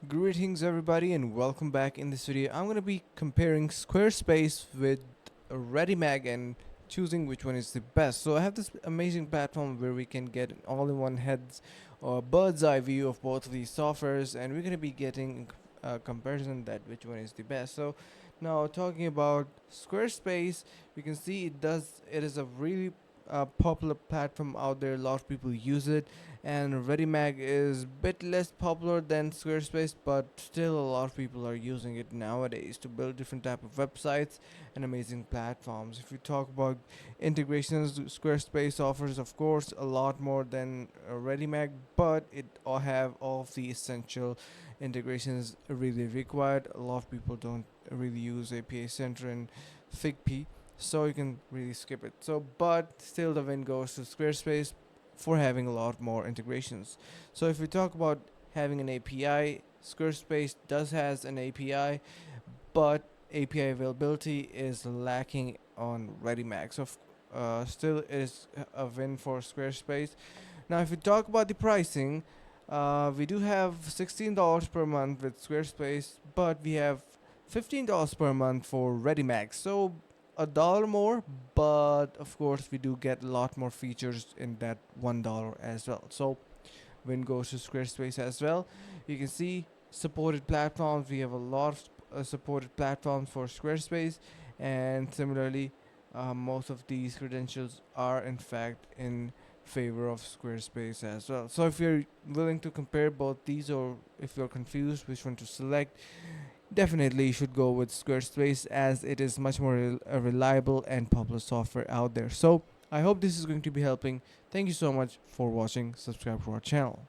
Greetings everybody and welcome back. In this video I'm going to be comparing Squarespace with Readymag and choosing which one is the best. So I have this amazing platform where we can get an all-in-one heads or bird's eye view of both of these softwares, and we're going to be getting a comparison that which one is the best. So now talking about Squarespace, we can see it is a really popular platform out there. A lot of people use it, and Readymag is a bit less popular than Squarespace, but still a lot of people are using it nowadays to build different type of websites and amazing platforms. If you talk about integrations, Squarespace offers of course a lot more than Readymag, but it all have all of the essential integrations really required. A lot of people don't really use API Center and Figp, so you can really skip it. So but still the win goes to Squarespace for having a lot more integrations. So if we talk about having an API, Squarespace does has an API, but API availability is lacking on Readymag. So still it is a win for Squarespace. Now if we talk about the pricing, we do have $16 per month with Squarespace, but we have $15 per month for Readymag. So a dollar more, but of course we do get a lot more features in that $1 as well. So win goes to Squarespace as well. You can see supported platforms. We have a lot of supported platforms for Squarespace, and similarly, most of these credentials are in fact in favor of Squarespace as well. So if you're willing to compare both these, or if you're confused which one to select, definitely you should go with Squarespace, as it is much more reliable and popular software out there. So I hope this is going to be helping. Thank you so much for watching. Subscribe to our channel.